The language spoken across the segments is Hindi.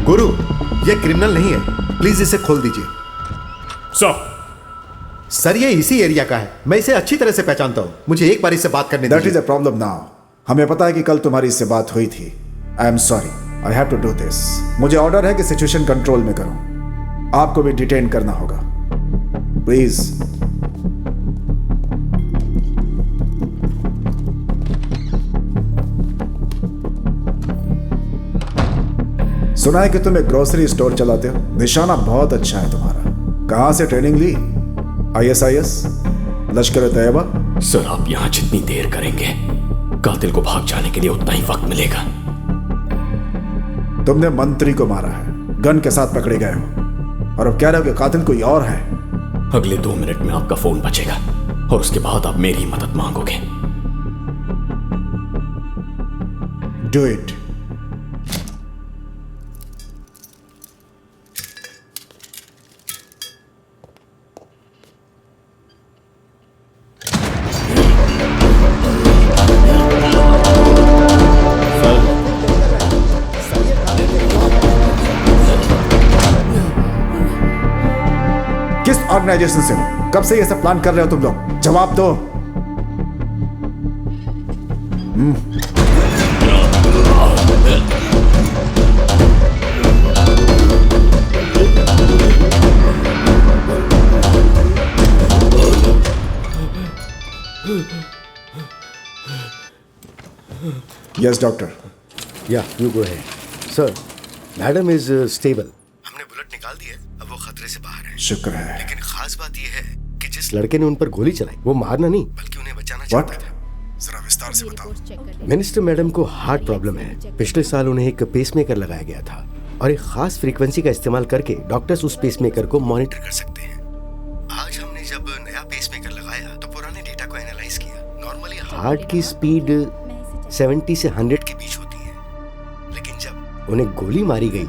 गुरु, ये क्रिमिनल नहीं है, प्लीज इसे खोल दीजिए। सर ये इसी एरिया का है, मैं इसे अच्छी तरह से पहचानता हूँ, मुझे एक बार इससे बात करने दीजिए। That is a problem now. हमें पता है कि कल तुम्हारी इससे बात हुई थी। I am sorry, I have to do this. मुझे ऑर्डर है कि सिचुएशन कंट्रोल में करो। आपको भी डिटेन करना होगा, प्लीज। सुना है कि तुम एक ग्रोसरी स्टोर चलाते हो। निशाना बहुत अच्छा है तुम्हारा। कहां से ट्रेनिंग ली? ISIS, लश्कर तैयबा? सर आप यहां जितनी देर करेंगे कातिल को भाग जाने के लिए उतना ही वक्त मिलेगा। तुमने मंत्री को मारा है, गन के साथ पकड़े गए हो, और अब कह रहे हो कि कातिल कोई और है। अगले 2 मिनट में आपका फोन बजेगा और उसके बाद आप मेरी मदद मांगोगे। Do it. किस ऑर्गेनाइजेशन से हो? कब से ये सब प्लान कर रहे हो तुम लोग? जवाब दो। Yes doctor. Yeah, you go ahead. Sir, madam is stable. हमने बुलेट निकाल दी है, अब वो खतरे से बाहर है। शुक्र है। लेकिन खास बात ये है कि जिस लड़के ने उन पर गोली चलाई, वो मारना नहीं बल्कि उन्हें बचाना What? चाहता था। जरा विस्तार से बताओ। मिनिस्टर मैडम को हार्ट प्रॉब्लम है। पिछले साल उन्हें एक पेसमेकर लगाया गया था और एक खास फ्रीक्वेंसी का इस्तेमाल करके डॉक्टर्स उस पेसमेकर को मॉनिटर कर सकते हैं। आज हमने जब नया पेसमेकर लगाया तो पुराने डेटा को एनालाइज किया। नॉर्मली हार्ट की स्पीड 70 से 100 के बीच होती है, लेकिन जब उन्हें गोली मारी गई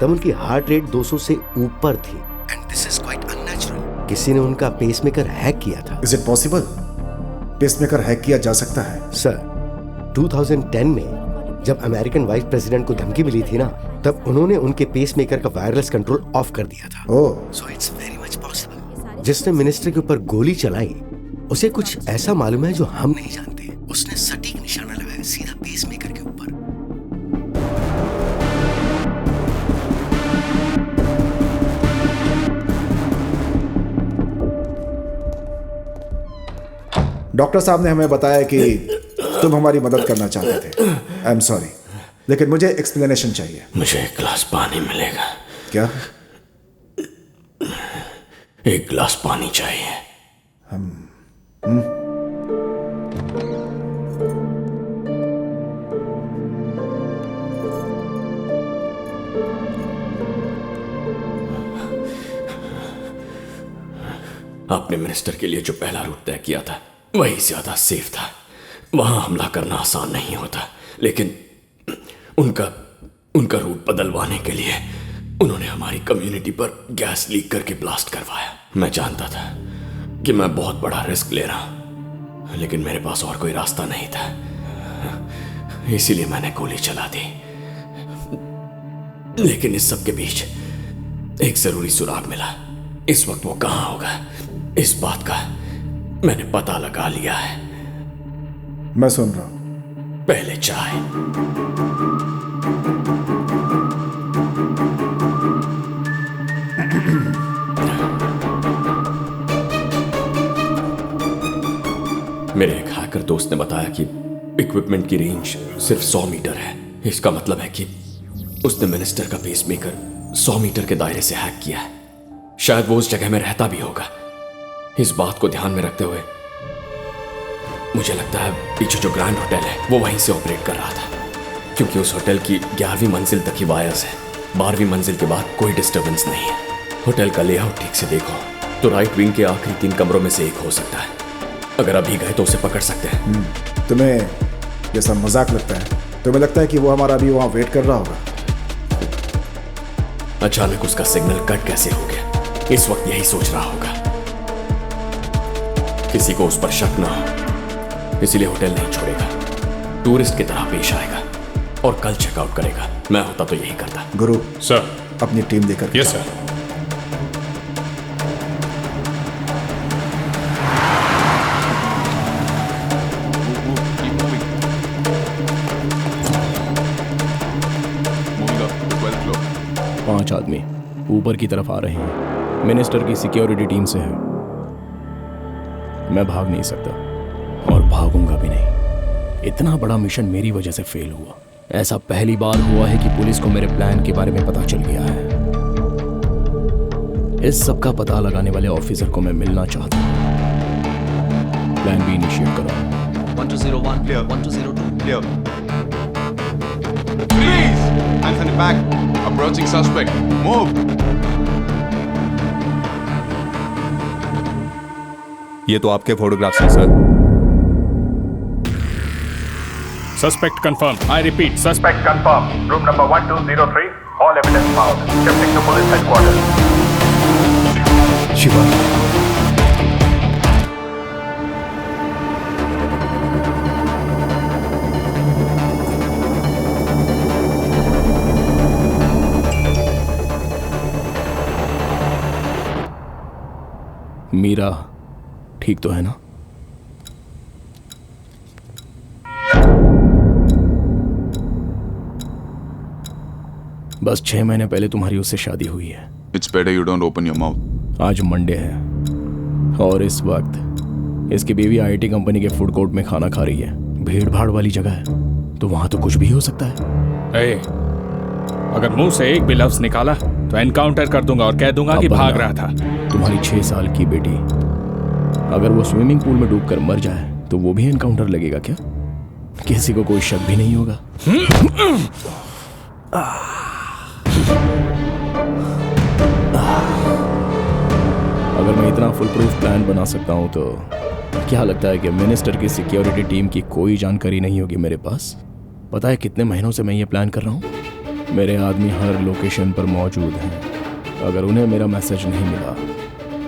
तब उनकी हार्ट रेट 200 से ऊपर थी। And this is quite unnatural. किसी ने उनका पेसमेकर हैक किया था। Is it possible? Pacemaker hack किया जा सकता है? सर, 2010 में जब अमेरिकन वाइस प्रेसिडेंट को धमकी मिली थी ना, तब उन्होंने उनके पेसमेकर का वायरलेस कंट्रोल ऑफ कर दिया था। Oh, so it's very much possible. जिसने मिनिस्टर के ऊपर गोली चलाई उसे कुछ ऐसा मालूम है जो हम नहीं जानते। उसने सटीक निशाना लगाया सीधा पेसमेकर के ऊपर। डॉक्टर साहब ने हमें बताया कि तुम हमारी मदद करना चाहते थे। आई एम सॉरी, लेकिन मुझे एक्सप्लेनेशन चाहिए। मुझे एक गिलास पानी मिलेगा? क्या? एक गिलास पानी चाहिए। आपने मिनिस्टर के लिए जो पहला रूट तय किया था वही ज्यादा सेफ था। वहां हमला करना आसान नहीं होता, लेकिन उनका रूट बदलवाने के लिए उन्होंने हमारी कम्युनिटी पर गैस लीक करके ब्लास्ट करवाया। मैं जानता था कि मैं बहुत बड़ा रिस्क ले रहा हूं, लेकिन मेरे पास और कोई रास्ता नहीं था, इसीलिए मैंने गोली चला दी। लेकिन इस सब के बीच एक जरूरी सुराग मिला। इस वक्त वो कहां होगा, इस बात का मैंने पता लगा लिया है। मैं सुन रहा हूं। पहले चाय। मेरे एक हैकर दोस्त ने बताया कि इक्विपमेंट की रेंज सिर्फ 100 मीटर है। इसका मतलब है कि उसने मिनिस्टर का पेसमेकर 100 मीटर के दायरे से हैक किया है। शायद वो उस जगह में रहता भी होगा। इस बात को ध्यान में रखते हुए मुझे लगता है पीछे जो ग्रैंड होटल है वो वहीं से ऑपरेट कर रहा था, क्योंकि उस होटल की 11वीं मंजिल तक ही वायर्स है। 12वीं मंजिल के बाद कोई डिस्टर्बेंस नहीं है। होटल का लेआउट ठीक से देखो तो राइट विंग के आखिरी 3 कमरों में से एक हो सकता है। अगर अभी गए तो उसे पकड़ सकते हैं। तुम्हें ये सब मजाक लगता है? तुम्हें लगता है कि वो हमारा अभी वहां वेट कर रहा होगा? अचानक उसका सिग्नल कट कैसे हो गया, इस वक्त यही सोच रहा होगा। किसी को उस पर शक ना हो, इसलिए होटल नहीं छोड़ेगा। टूरिस्ट की तरह पेश आएगा। और कल चेकआउट करेगा। मैं होता तो यही करता। गुरु, सर। अपनी टीम देकर yes sir. Keep moving. Moving up to 12th floor. 5 आदमी ऊपर की तरफ आ रहे हैं। मिनिस्टर की सिक्योरिटी टीम से है। मैं भाग नहीं सकता और भागूंगा भी नहीं। इतना बड़ा मिशन मेरी वजह से फेल हुआ। ऐसा पहली बार हुआ है कि पुलिस को मेरे प्लान के बारे में पता चल गया है। इस सब का पता लगाने वाले ऑफिसर को मैं मिलना चाहता हूं। प्लान बी इनिशिएट करो। 1201 clear. 1202 Clear. Freeze! Hands on the back. Approaching suspect. Move. ये तो आपके फोटोग्राफ्स हैं sir. Suspect confirmed. I repeat, Suspect confirmed. Room number 1203. All evidence found. Shifting to police headquarters. Shiva, Meera ठीक तो है ना? बस 6 महीने पहले तुम्हारी उससे शादी हुई है। It's better you don't open your mouth. आज मंडे है और इस वक्त इसकी बीवी आईटी कंपनी के फूड कोर्ट में खाना खा रही है। भीड़ भाड़ वाली जगह है तो वहां तो कुछ भी हो सकता है। ए, अगर मुंह से एक भी लफ्ज निकाला तो एनकाउंटर कर दूंगा और कह दूंगा कि भाग रहा था। तुम्हारी 6 साल की बेटी अगर वो स्विमिंग पूल में डूबकर मर जाए तो वो भी एनकाउंटर लगेगा क्या? किसी को कोई शक भी नहीं होगा। अगर मैं इतना फुल प्रूफ प्लान बना सकता हूं तो क्या लगता है कि मिनिस्टर की सिक्योरिटी टीम की कोई जानकारी नहीं होगी मेरे पास? पता है कितने महीनों से मैं ये प्लान कर रहा हूं? मेरे आदमी हर लोकेशन पर मौजूद हैं। अगर उन्हें मेरा मैसेज नहीं मिला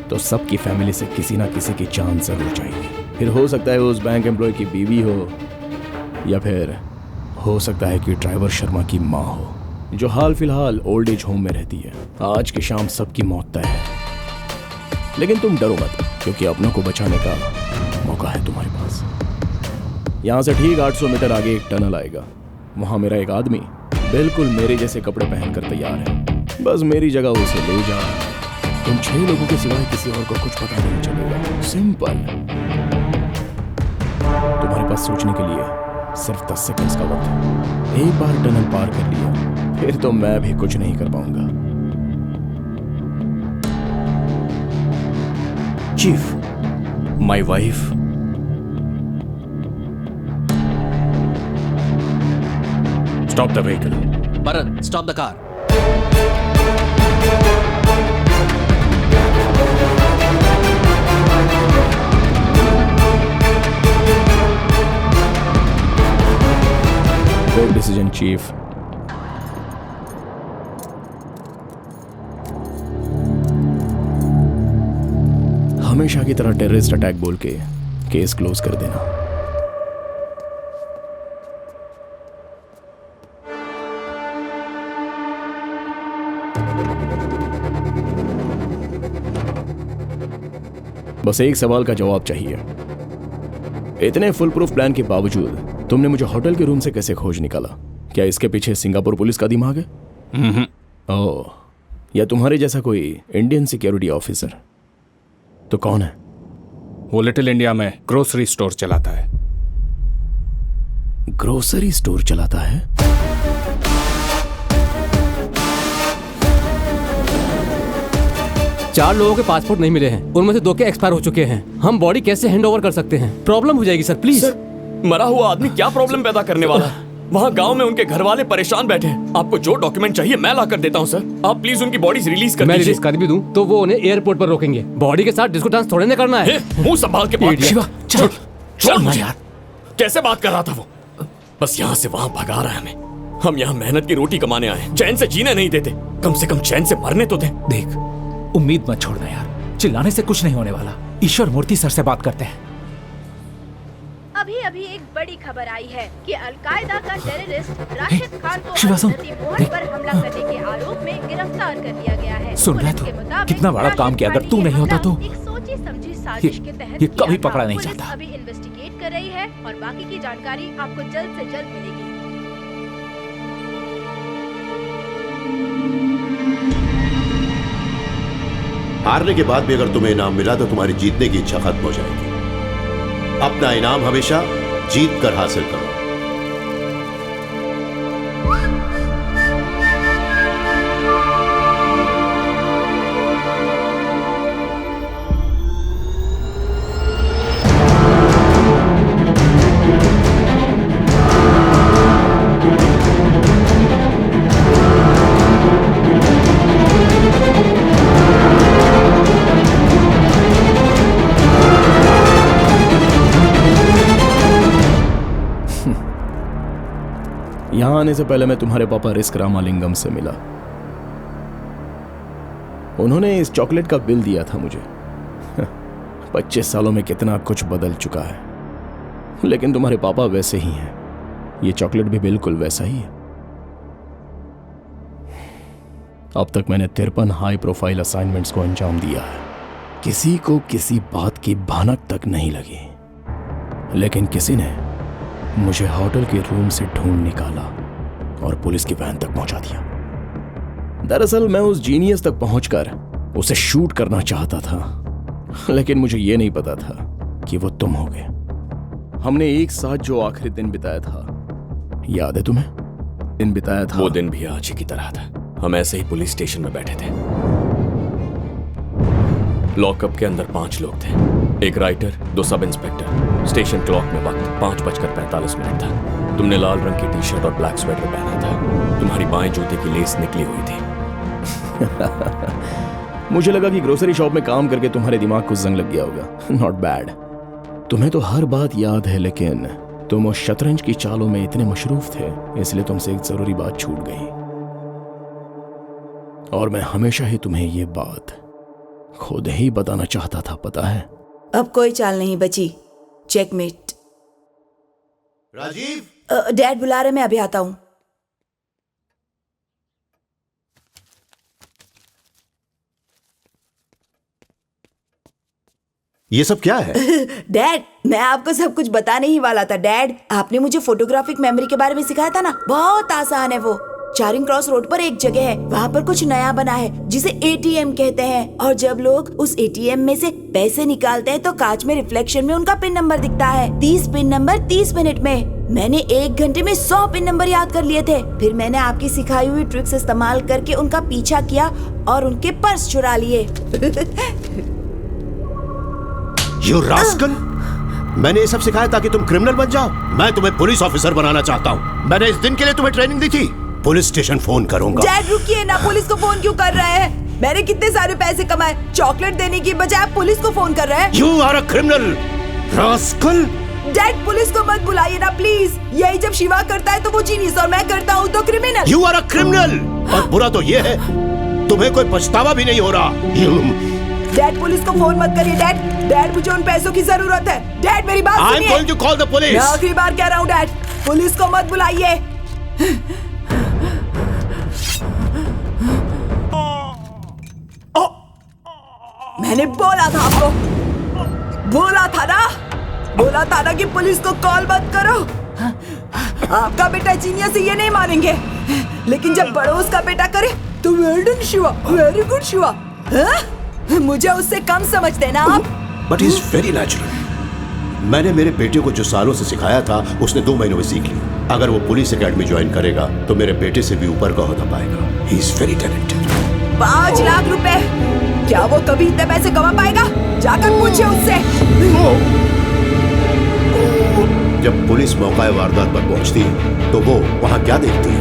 तो सबकी फैमिली से किसी ना किसी की जान जरूर जाएगी। फिर हो सकता है उस बैंक एम्प्लॉय की बीवी हो या फिर हो सकता है कि ड्राइवर शर्मा की माँ हो जो हाल फिलहाल ओल्ड एज होम में रहती है। आज की शाम सबकी मौत तय है, लेकिन तुम डरो मत क्योंकि अपनों को बचाने का मौका है तुम्हारे पास। यहाँ से ठीक 800 मीटर आगे एक टनल आएगा। वहाँ मेरा एक आदमी बिल्कुल मेरे जैसे कपड़े पहनकर तैयार है। बस मेरी जगह उसे ले जा। तुम 6 लोगों के सिवाय किसी और को कुछ पता नहीं चलेगा। सिंपल। तुम्हारे पास सोचने के लिए सिर्फ 10 सेकंड्स का वक्त है। एक बार टनल पार कर लिया फिर तो मैं भी कुछ नहीं कर पाऊंगा। Chief, my wife Stop the vehicle. Bharat, stop the car. Good decision chief. हमेशा की तरह टेररिस्ट अटैक बोल के केस क्लोज कर देना। बस एक सवाल का जवाब चाहिए। इतने फुल प्रूफ प्लान के बावजूद तुमने मुझे होटल के रूम से कैसे खोज निकाला? क्या इसके पीछे सिंगापुर पुलिस का दिमाग है? ओह, या तुम्हारे जैसा कोई इंडियन सिक्योरिटी ऑफिसर? तो कौन है? वो लिटिल इंडिया में ग्रोसरी स्टोर चलाता है। ग्रोसरी स्टोर चलाता है? चार लोगों के पासपोर्ट नहीं मिले हैं, उनमें से 2 के एक्सपायर हो चुके हैं। हम बॉडी कैसे हैंड ओवर कर सकते हैं? प्रॉब्लम हो जाएगी सर, प्लीज। सर, मरा हुआ आदमी क्या प्रॉब्लम पैदा करने वाला है? वहाँ गांव में उनके घर वाले परेशान बैठे हैं। आपको जो डॉक्यूमेंट चाहिए मैं ला कर देता हूँ सर। आप प्लीज उनकी बॉडीज रिलीज कर मैं दीजिए। रिलीज कर भी दूं तो वो उन्हें एयरपोर्ट पर रोकेंगे। बॉडी के साथ डिस्को डांस थोड़े ना करना है। मुंह संभाल के बात शिवा, चल छोड़ मुझे यार। कैसे बात कर रहा था वो? बस यहाँ से वहाँ भगा रहा है हमें। हम यहाँ मेहनत की रोटी कमाने आए, चैन से जीने नहीं देते। कम से कम चैन से मरने तो दे। देख, उम्मीद मत छोड़ना यार, चिल्लाने से कुछ नहीं होने वाला। ईश्वर मूर्ति सर से बात करते हैं। अभी अभी एक बड़ी खबर आई है कि अलकायदा का टेररिस्ट राशिद खान को शिवा सुन, हज़रत मोहन पर हमला करने के आरोप में गिरफ्तार कर लिया गया है। सुन रहा पुलिस के तू मुताबिक कितना बड़ा काम किया, अगर तू नहीं होता तो एक सोची समझी साजिश के तहत ये किया कभी था। पकड़ा नहीं पुलिस जाता। अभी इन्वेस्टिगेट कर रही है और बाकी की जानकारी आपको जल्द से जल्द मिलेगी। हारने के बाद भी अगर तुम्हें इनाम मिला तो तुम्हारी जीतने की इच्छा खत्म हो जाएगी। अपना इनाम हमेशा जीत कर हासिल करो। यहां आने से पहले मैं तुम्हारे पापा रिस्क रामालिंगम से मिला। उन्होंने इस चॉकलेट का बिल दिया था मुझे। 25 सालों में कितना कुछ बदल चुका है, लेकिन तुम्हारे पापा वैसे ही हैं। ये चॉकलेट भी बिल्कुल वैसा ही है। अब तक मैंने 53 हाई प्रोफाइल असाइनमेंट्स को अंजाम दिया है। किसी को किसी बात की भनक तक नहीं लगी, लेकिन किसी ने मुझे होटल के रूम से ढूंढ निकाला और पुलिस की वैन तक पहुंचा दिया। दरअसल मैं उस जीनियस तक पहुंचकर उसे शूट करना चाहता था, लेकिन मुझे यह नहीं पता था कि वो तुम होगे। हमने एक साथ जो आखिरी दिन बिताया था, याद है तुम्हें? दिन बिताया था। वो दिन भी आज ही की तरह था। हम ऐसे ही पुलिस स्टेशन में बैठे थे। लॉकअप के अंदर 5 लोग थे, एक writer, 2 sub inspector. Station clock में वक्त 5:45 था। तुमने लाल रंग की टी शर्ट और ब्लैक स्वेटर पहना था। तुम्हारी बाएं जूते की लेस निकली हुई थी। मुझे लगा कि ग्रोसरी शॉप में काम करके तुम्हारे दिमाग को जंग लग गया होगा। Not bad. तुम्हें तो हर बात याद है, लेकिन तुम उस शतरंज की चालों में इतने मशरूफ थे, इसलिए तुमसे एक जरूरी बात छूट गई। और मैं हमेशा ही तुम्हें ये बात खुद ही बताना चाहता था, पता है? अब कोई चाल नहीं बची। चेकमेट। राजीव, डैड बुला रहे, मैं अभी आता हूं। ये सब क्या है? डैड, मैं आपको सब कुछ बताने ही वाला था। डैड, आपने मुझे फोटोग्राफिक मेमोरी के बारे में सिखाया था ना, बहुत आसान है वो। चारिंग क्रॉस रोड पर एक जगह है, वहाँ पर कुछ नया बना है जिसे एटीएम कहते हैं। और जब लोग उस एटीएम में से पैसे निकालते हैं तो कांच में रिफ्लेक्शन में उनका पिन नंबर दिखता है। 30 पिन नंबर 30 मिनट में। मैंने 1 घंटे में 100 पिन नंबर याद कर लिए थे। फिर मैंने आपकी सिखाई हुई ट्रिक्स इस्तेमाल करके उनका पीछा किया और उनके पर्स चुरा लिए। You rascal! मैंने ये सब सिखाया ताकि तुम क्रिमिनल बन जाओ। मैं तुम्हें पुलिस ऑफिसर बनाना चाहता हूँ। मैंने इस दिन के लिए तुम्हें ट्रेनिंग दी थी। पुलिस स्टेशन फोन करूंगा। डैड रुकिए ना, पुलिस को फोन क्यों कर रहे हैं? मैंने कितने सारे पैसे कमाए, चॉकलेट देने की बजाय आप पुलिस को फोन कर रहे हैं। You are a criminal, rascal! Dad police को मत बुलाइए ना प्लीज। यही जब शिवा करता है तो वो जीनियस और मैं करता हूँ तो criminal. You are a criminal! और बुरा तो ये है, तुम्हें कोई पछतावा भी नहीं हो रहा। डैड पुलिस को फोन मत करिए डैड। डैड मुझे उन पैसों की जरूरत है। डैड मेरी बात सुनिए। I'm going to call the police. मैं आखिरी बार कह रहा हूँ डैड, पुलिस को मत बुलाइए। मैंने बोला था आपको, बोला था ना कि पुलिस को कॉल मत करो। आपका बेटा जीनियस है, ये नहीं मानेंगे, लेकिन जब पड़ोस का बेटा करे तो well done Shiva, very good Shiva. मुझे उससे कम समझते ना आप। But he's very natural. मैंने मेरे बेटे को जो सालों से सिखाया था उसने 2 महीनों में सीख लिया। अगर वो पुलिस एकेडमी ज्वाइन करेगा तो मेरे बेटे से भी ऊपर का ओहदा पाएगा। He is very talented. 5 lakh रुपए, क्या वो कभी इतने पैसे कमा पाएगा? जाकर पूछिए उससे। जब पुलिस मौका वारदात पर पहुंचती है तो वो वहां क्या देखती है?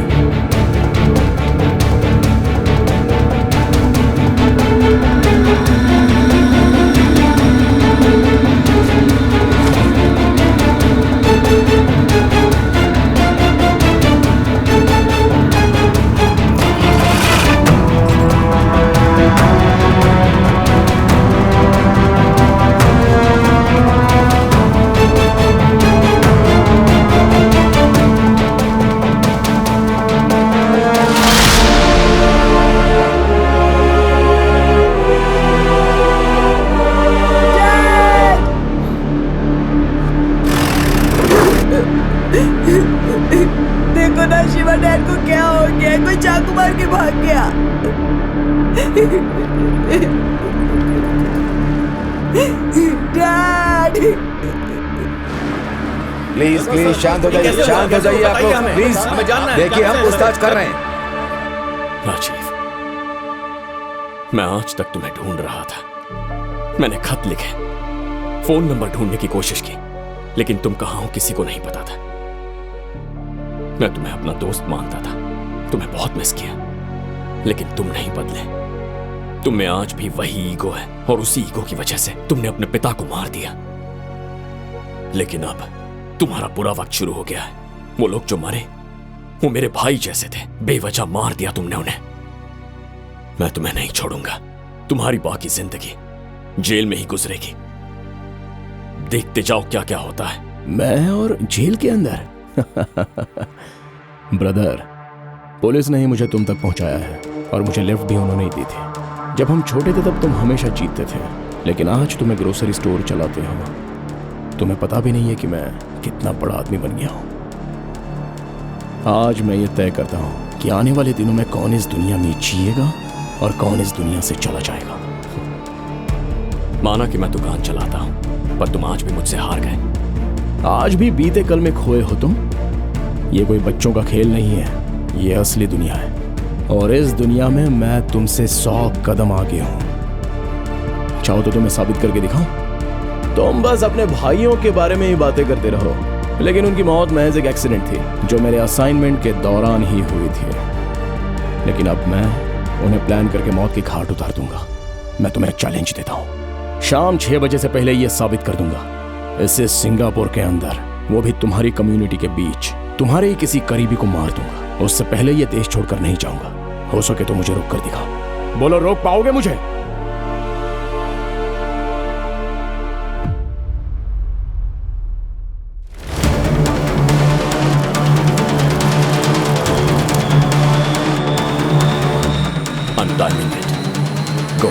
भाग गया। डैड प्लीज प्लीज शांत हो जाइए, शांत हो जाइए आप लोग प्लीज। देखिए हम पूछताछ कर रहे हैं। राजीव, मैं आज तक तुम्हें ढूंढ रहा था। मैंने खत लिखे, फोन नंबर ढूंढने की कोशिश की, लेकिन तुम कहां हो किसी को नहीं पता था। मैं तुम्हें अपना दोस्त मानता था, तुम्हें बहुत मिस किया, लेकिन तुम नहीं बदले। तुम में आज भी वही ईगो है और उसी ईगो की वजह से तुमने अपने पिता को मार दिया। लेकिन अब तुम्हारा बुरा वक्त शुरू हो गया है। वो लोग जो मरे वो मेरे भाई जैसे थे, बेवजह मार दिया तुमने उन्हें। मैं तुम्हें नहीं छोड़ूंगा। तुम्हारी बाकी जिंदगी जेल में ही गुजरेगी। देखते जाओ क्या क्या होता है। मैं और जेल के अंदर? ब्रदर, पुलिस ने ही मुझे तुम तक पहुंचाया है और मुझे लिफ्ट भी उन्होंने ही दी थी। जब हम छोटे थे तब तुम हमेशा जीतते थे, लेकिन आज तुम्हें ग्रोसरी स्टोर चलाते हो। तुम्हें पता भी नहीं है कि मैं कितना बड़ा आदमी बन गया हूं। आज मैं ये तय करता हूं कि आने वाले दिनों में कौन इस दुनिया में जिएगा और कौन इस दुनिया से चला जाएगा। माना कि मैं दुकान चलाता हूं, पर तुम आज भी मुझसे हार गए। आज भी बीते कल में खोए हो तुम। ये कोई बच्चों का खेल नहीं है, ये असली दुनिया है और इस दुनिया में मैं तुमसे 100 कदम आगे हूं। चाहो तो तुम्हें साबित करके दिखाऊं? तुम बस अपने भाइयों के बारे में ही बातें करते रहो, लेकिन उनकी मौत महज एक एक्सीडेंट थी जो मेरे असाइनमेंट के दौरान ही हुई थी। लेकिन अब मैं उन्हें प्लान करके मौत की घाट उतार दूंगा। मैं तुम्हें चैलेंज देता हूं, शाम 6 बजे से पहले यह साबित कर दूंगा। इसे सिंगापुर के अंदर, वो भी तुम्हारी कम्युनिटी के बीच, तुम्हारे ही किसी करीबी को मार दूंगा। उससे पहले यह देश छोड़कर नहीं जाऊंगा। हो सके तो मुझे रोक कर दिखाओ। बोलो, रोक पाओगे मुझे? I'm timing it. Go.